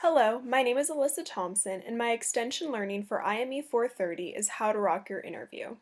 Hello, my name is Alyssa Thompson, and my extension learning for IME 430 is How to Rock Your Interview.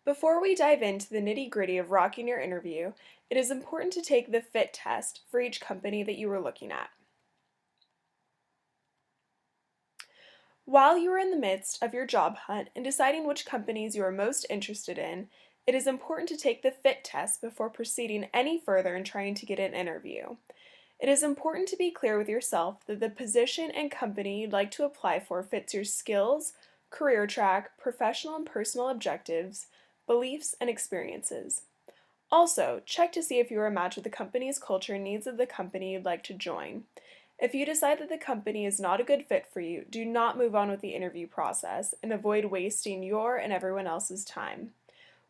Before we dive into the nitty-gritty of rocking your interview, it is important to take the fit test for each company that you are looking at. While you are in the midst of your job hunt and deciding which companies you are most interested in, it is important to take the fit test before proceeding any further in trying to get an interview. It is important to be clear with yourself that the position and company you'd like to apply for fits your skills, career track, professional and personal objectives, beliefs, and experiences. Also, check to see if you are a match with the company's culture and needs of the company you'd like to join. If you decide that the company is not a good fit for you, do not move on with the interview process and avoid wasting your and everyone else's time.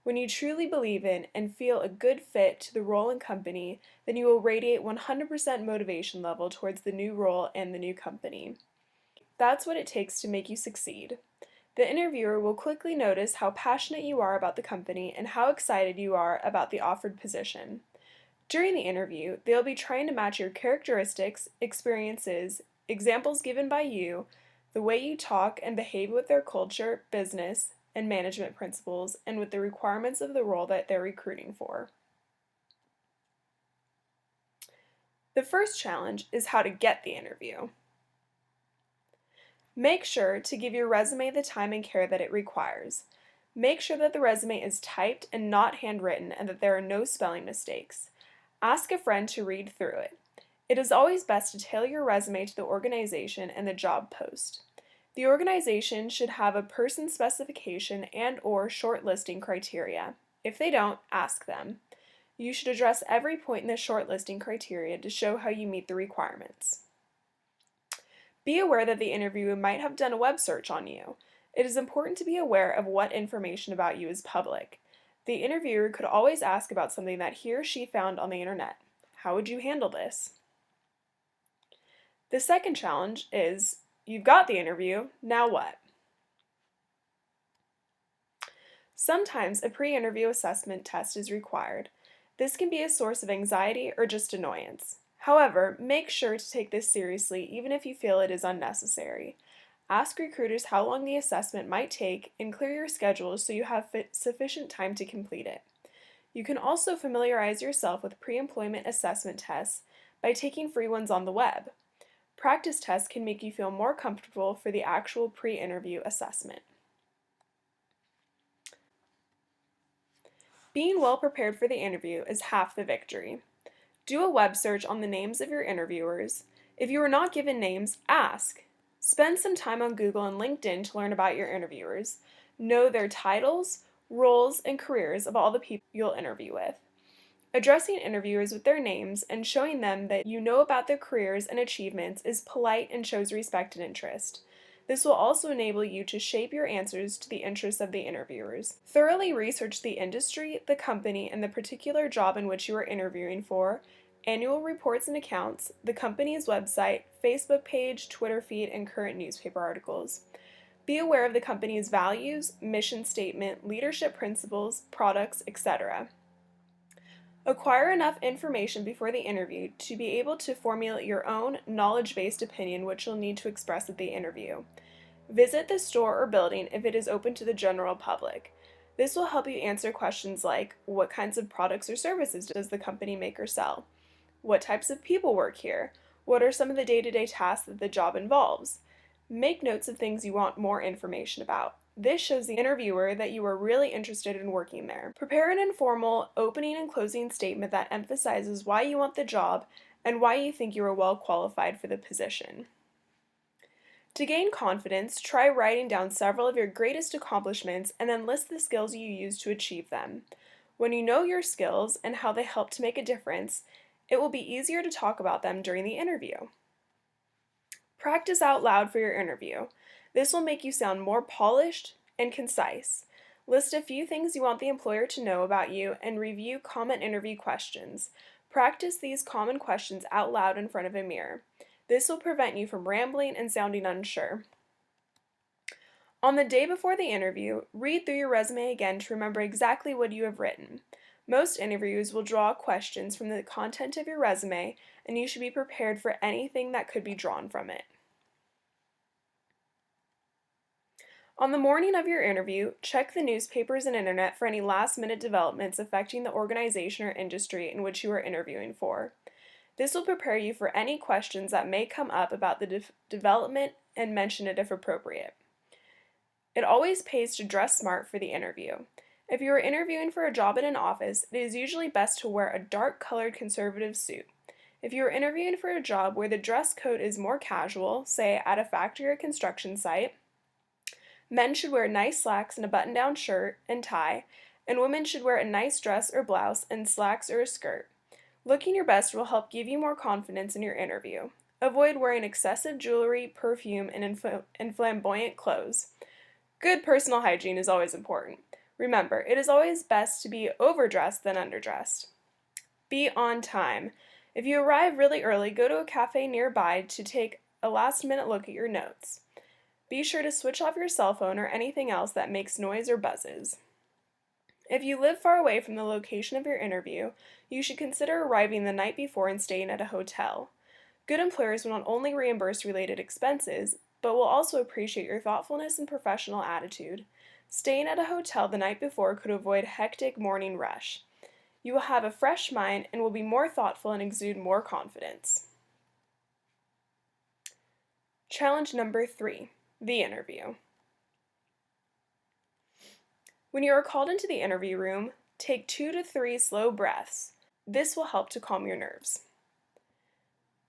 When you truly believe in and feel a good fit to the role and company, then you will radiate 100% motivation level towards the new role and the new company. That's what it takes to make you succeed. The interviewer will quickly notice how passionate you are about the company and how excited you are about the offered position. During the interview, they'll be trying to match your characteristics, experiences, examples given by you, the way you talk and behave with their culture, business, and management principles, and with the requirements of the role that they're recruiting for. The first challenge is how to get the interview. Make sure to give your resume the time and care that it requires. Make sure that the resume is typed and not handwritten and that there are no spelling mistakes. Ask a friend to read through it. It is always best to tailor your resume to the organization and the job post. The organization should have a person specification and/or shortlisting criteria. If they don't, ask them. You should address every point in the shortlisting criteria to show how you meet the requirements. Be aware that the interviewer might have done a web search on you. It is important to be aware of what information about you is public. The interviewer could always ask about something that he or she found on the internet. How would you handle this? The second challenge is, you've got the interview, now what? Sometimes a pre-interview assessment test is required. This can be a source of anxiety or just annoyance. However, make sure to take this seriously even if you feel it is unnecessary. Ask recruiters how long the assessment might take and clear your schedule so you have sufficient time to complete it. You can also familiarize yourself with pre-employment assessment tests by taking free ones on the web. Practice tests can make you feel more comfortable for the actual pre-interview assessment. Being well prepared for the interview is half the victory. Do a web search on the names of your interviewers. If you are not given names, ask. Spend some time on Google and LinkedIn to learn about your interviewers. Know their titles, roles, and careers of all the people you'll interview with. Addressing interviewers with their names and showing them that you know about their careers and achievements is polite and shows respect and interest. This will also enable you to shape your answers to the interests of the interviewers. Thoroughly research the industry, the company, and the particular job in which you are interviewing for, annual reports and accounts, the company's website, Facebook page, Twitter feed, and current newspaper articles. Be aware of the company's values, mission statement, leadership principles, products, etc. Acquire enough information before the interview to be able to formulate your own knowledge-based opinion which you'll need to express at the interview. Visit the store or building if it is open to the general public. This will help you answer questions like, what kinds of products or services does the company make or sell? What types of people work here? What are some of the day-to-day tasks that the job involves? Make notes of things you want more information about. This shows the interviewer that you are really interested in working there. Prepare an informal opening and closing statement that emphasizes why you want the job and why you think you are well qualified for the position. To gain confidence, try writing down several of your greatest accomplishments and then list the skills you use to achieve them. When you know your skills and how they help to make a difference, it will be easier to talk about them during the interview. Practice out loud for your interview. This will make you sound more polished and concise. List a few things you want the employer to know about you and review common interview questions. Practice these common questions out loud in front of a mirror. This will prevent you from rambling and sounding unsure. On the day before the interview, read through your resume again to remember exactly what you have written. Most interviews will draw questions from the content of your resume, and you should be prepared for anything that could be drawn from it. On the morning of your interview, check the newspapers and internet for any last-minute developments affecting the organization or industry in which you are interviewing for. This will prepare you for any questions that may come up about the development and mention it if appropriate. It always pays to dress smart for the interview. If you are interviewing for a job in an office, it is usually best to wear a dark-colored conservative suit. If you are interviewing for a job where the dress code is more casual, say at a factory or construction site, men should wear nice slacks and a button-down shirt and tie, and women should wear a nice dress or blouse and slacks or a skirt. Looking your best will help give you more confidence in your interview. Avoid wearing excessive jewelry, perfume, and flamboyant clothes. Good personal hygiene is always important. Remember, it is always best to be overdressed than underdressed. Be on time. If you arrive really early, go to a cafe nearby to take a last-minute look at your notes. Be sure to switch off your cell phone or anything else that makes noise or buzzes. If you live far away from the location of your interview, you should consider arriving the night before and staying at a hotel. Good employers will not only reimburse related expenses, but will also appreciate your thoughtfulness and professional attitude. Staying at a hotel the night before could avoid a hectic morning rush. You will have a fresh mind and will be more thoughtful and exude more confidence. Challenge number 3, the interview. When you are called into the interview room, take 2 to 3 slow breaths. This will help to calm your nerves.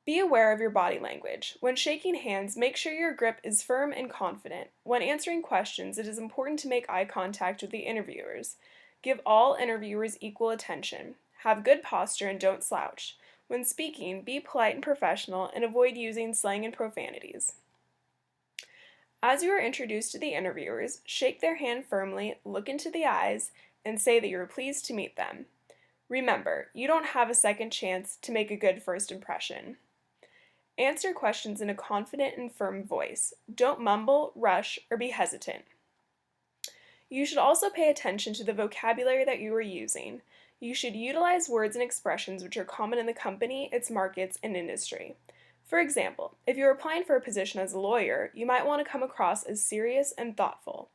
Be aware of your body language. When shaking hands, make sure your grip is firm and confident. When answering questions, it is important to make eye contact with the interviewers. Give all interviewers equal attention. Have good posture and don't slouch. When speaking, be polite and professional and avoid using slang and profanities. As you are introduced to the interviewers, shake their hand firmly, look into the eyes, and say that you are pleased to meet them. Remember, you don't have a second chance to make a good first impression. Answer questions in a confident and firm voice. Don't mumble, rush, or be hesitant. You should also pay attention to the vocabulary that you are using. You should utilize words and expressions which are common in the company, its markets, and industry. For example, if you are applying for a position as a lawyer, you might want to come across as serious and thoughtful.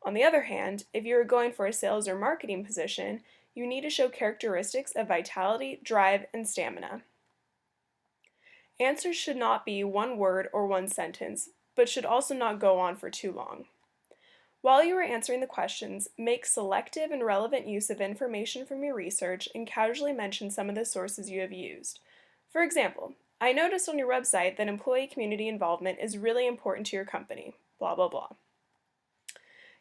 On the other hand, if you are going for a sales or marketing position, you need to show characteristics of vitality, drive, and stamina. Answers should not be one word or one sentence, but should also not go on for too long. While you are answering the questions, make selective and relevant use of information from your research and casually mention some of the sources you have used. For example, I noticed on your website that employee community involvement is really important to your company, blah blah blah.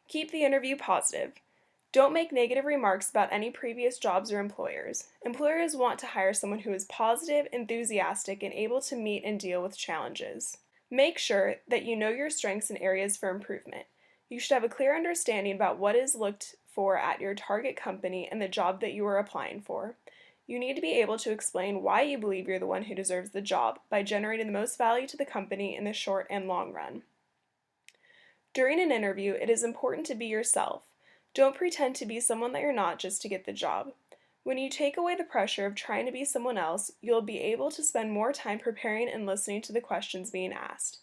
Keep the interview positive. Don't make negative remarks about any previous jobs or employers. Employers want to hire someone who is positive, enthusiastic, and able to meet and deal with challenges. Make sure that you know your strengths and areas for improvement. You should have a clear understanding about what is looked for at your target company and the job that you are applying for. You need to be able to explain why you believe you're the one who deserves the job by generating the most value to the company in the short and long run. During an interview, it is important to be yourself. Don't pretend to be someone that you're not just to get the job. When you take away the pressure of trying to be someone else, you'll be able to spend more time preparing and listening to the questions being asked.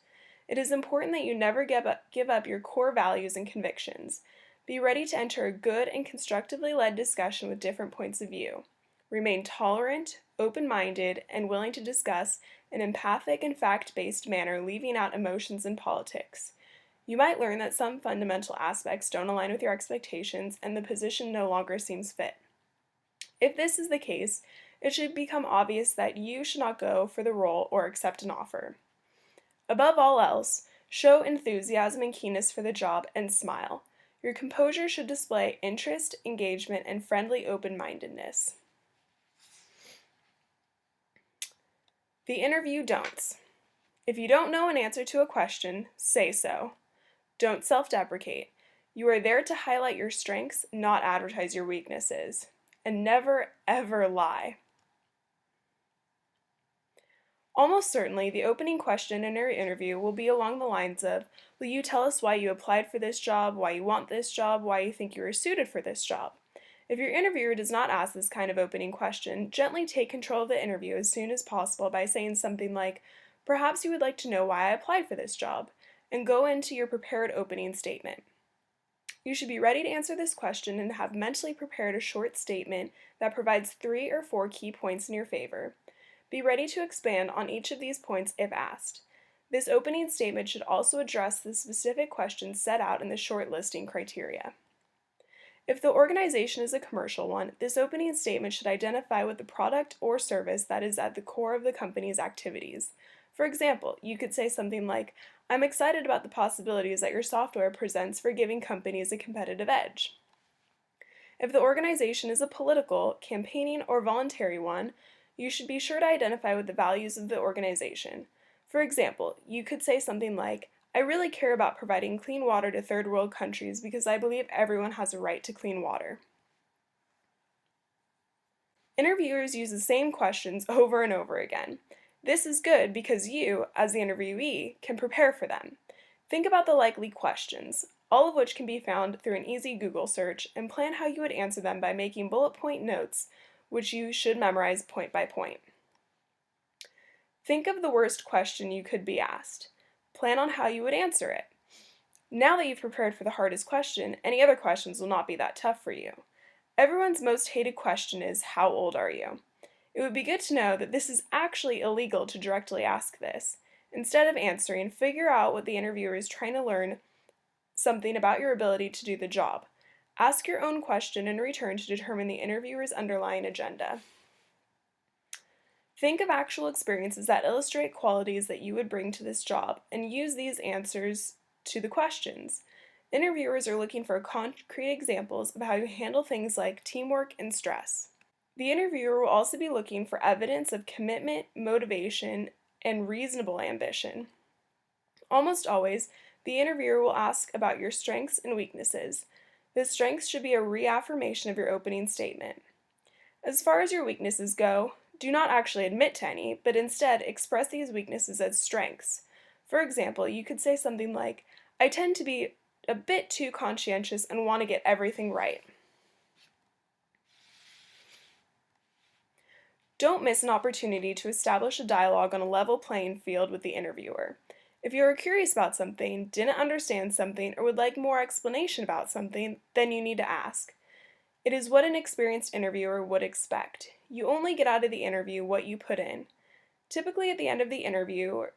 It is important that you never give up your core values and convictions. Be ready to enter a good and constructively led discussion with different points of view. Remain tolerant, open-minded, and willing to discuss in an empathic and fact-based manner, leaving out emotions and politics. You might learn that some fundamental aspects don't align with your expectations and the position no longer seems fit. If this is the case, it should become obvious that you should not go for the role or accept an offer. Above all else, show enthusiasm and keenness for the job and smile. Your composure should display interest, engagement, and friendly open-mindedness. The interview don'ts. If you don't know an answer to a question, say so. Don't self-deprecate. You are there to highlight your strengths, not advertise your weaknesses. And never, ever lie. Almost certainly, the opening question in your interview will be along the lines of, will you tell us why you applied for this job, why you want this job, why you think you are suited for this job? If your interviewer does not ask this kind of opening question, gently take control of the interview as soon as possible by saying something like, "Perhaps you would like to know why I applied for this job," and go into your prepared opening statement. You should be ready to answer this question and have mentally prepared a short statement that provides 3 or 4 key points in your favor. Be ready to expand on each of these points if asked. This opening statement should also address the specific questions set out in the short listing criteria. If the organization is a commercial one, this opening statement should identify what the product or service that is at the core of the company's activities. For example, you could say something like, "I'm excited about the possibilities that your software presents for giving companies a competitive edge." If the organization is a political, campaigning, or voluntary one, you should be sure to identify what the values of the organization. For example, you could say something like, "I really care about providing clean water to third world countries because I believe everyone has a right to clean water." Interviewers use the same questions over and over again. This is good because you, as the interviewee, can prepare for them. Think about the likely questions, all of which can be found through an easy Google search, and plan how you would answer them by making bullet point notes, which you should memorize point by point. Think of the worst question you could be asked. Plan on how you would answer it. Now that you've prepared for the hardest question, any other questions will not be that tough for you. Everyone's most hated question is, "How old are you?" It would be good to know that this is actually illegal to directly ask this. Instead of answering, figure out what the interviewer is trying to learn something about your ability to do the job. Ask your own question in return to determine the interviewer's underlying agenda. Think of actual experiences that illustrate qualities that you would bring to this job and use these answers to the questions. Interviewers are looking for concrete examples of how you handle things like teamwork and stress. The interviewer will also be looking for evidence of commitment, motivation, and reasonable ambition. Almost always, the interviewer will ask about your strengths and weaknesses. The strengths should be a reaffirmation of your opening statement. As far as your weaknesses go, do not actually admit to any, but instead express these weaknesses as strengths. For example, you could say something like, "I tend to be a bit too conscientious and want to get everything right." Don't miss an opportunity to establish a dialogue on a level playing field with the interviewer. If you are curious about something, didn't understand something, or would like more explanation about something, then you need to ask. It is what an experienced interviewer would expect. You only get out of the interview what you put in. Typically at the end of the interviewer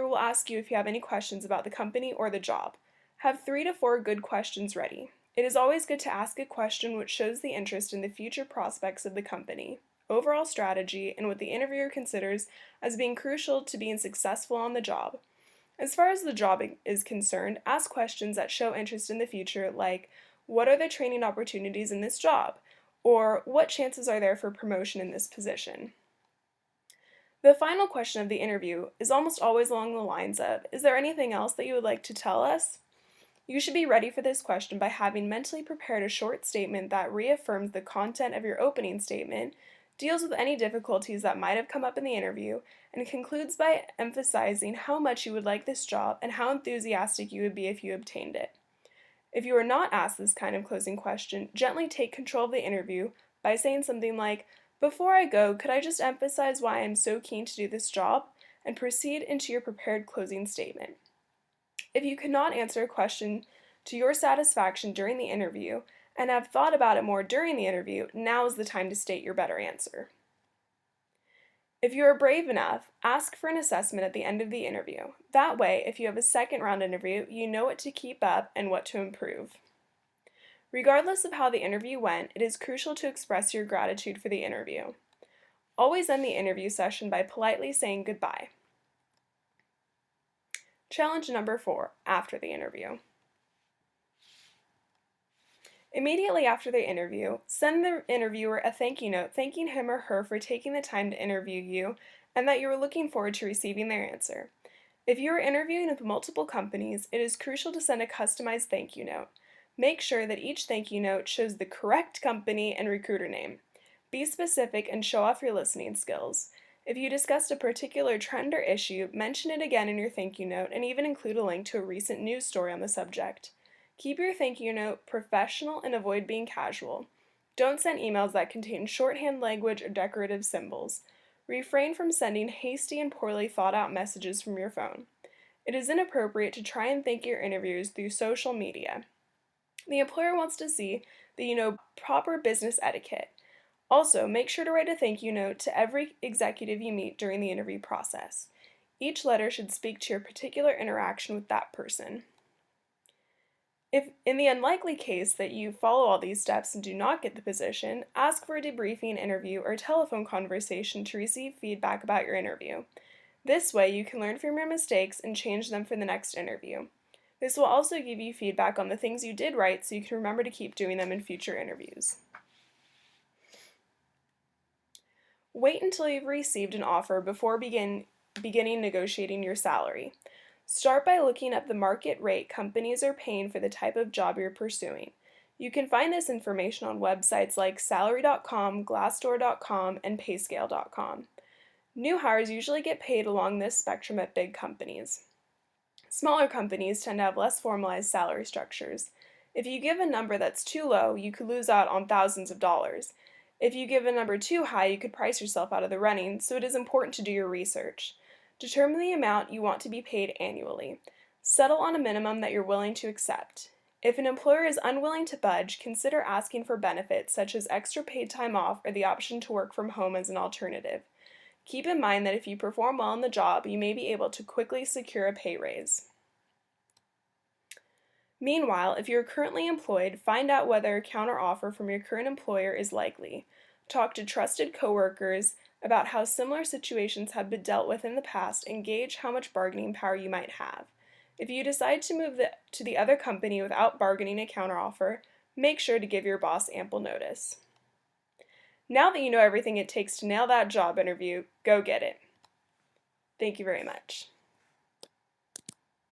will ask you if you have any questions about the company or the job. Have 3 to 4 good questions ready. It is always good to ask a question which shows the interest in the future prospects of the company, overall strategy, and what the interviewer considers as being crucial to being successful on the job. As far as the job is concerned, ask questions that show interest in the future, like, "What are the training opportunities in this job?" Or, "What chances are there for promotion in this position?" The final question of the interview is almost always along the lines of, "Is there anything else that you would like to tell us?" You should be ready for this question by having mentally prepared a short statement that reaffirms the content of your opening statement, deals with any difficulties that might have come up in the interview, and concludes by emphasizing how much you would like this job and how enthusiastic you would be if you obtained it. If you are not asked this kind of closing question, gently take control of the interview by saying something like, "Before I go, could I just emphasize why I am so keen to do this job?" and proceed into your prepared closing statement. If you could not answer a question to your satisfaction during the interview and have thought about it more during the interview, now is the time to state your better answer. If you are brave enough, ask for an assessment at the end of the interview. That way, if you have a second round interview, you know what to keep up and what to improve. Regardless of how the interview went, it is crucial to express your gratitude for the interview. Always end the interview session by politely saying goodbye. Challenge number 4, after the interview. Immediately after the interview, send the interviewer a thank you note thanking him or her for taking the time to interview you and that you are looking forward to receiving their answer. If you are interviewing with multiple companies, it is crucial to send a customized thank you note. Make sure that each thank you note shows the correct company and recruiter name. Be specific and show off your listening skills. If you discussed a particular trend or issue, mention it again in your thank you note and even include a link to a recent news story on the subject. Keep your thank you note professional and avoid being casual. Don't send emails that contain shorthand language or decorative symbols. Refrain from sending hasty and poorly thought out messages from your phone. It is inappropriate to try and thank your interviewers through social media. The employer wants to see that you know proper business etiquette. Also, make sure to write a thank you note to every executive you meet during the interview process. Each letter should speak to your particular interaction with that person. If in the unlikely case that you follow all these steps and do not get the position, ask for a debriefing interview or telephone conversation to receive feedback about your interview. This way, you can learn from your mistakes and change them for the next interview. This will also give you feedback on the things you did right so you can remember to keep doing them in future interviews. Wait until you've received an offer before beginning negotiating your salary. Start by looking up the market rate companies are paying for the type of job you're pursuing. You can find this information on websites like salary.com, glassdoor.com, and payscale.com. New hires usually get paid along this spectrum at big companies. Smaller companies tend to have less formalized salary structures. If you give a number that's too low, you could lose out on thousands of dollars. If you give a number too high, you could price yourself out of the running, so it is important to do your research. Determine the amount you want to be paid annually. Settle on a minimum that you're willing to accept. If an employer is unwilling to budge, consider asking for benefits such as extra paid time off or the option to work from home as an alternative. Keep in mind that if you perform well in the job, you may be able to quickly secure a pay raise. Meanwhile, if you're currently employed, find out whether a counteroffer from your current employer is likely. Talk to trusted coworkers about how similar situations have been dealt with in the past and gauge how much bargaining power you might have. If you decide to move to the other company without bargaining a counteroffer, make sure to give your boss ample notice. Now that you know everything it takes to nail that job interview, go get it. Thank you very much.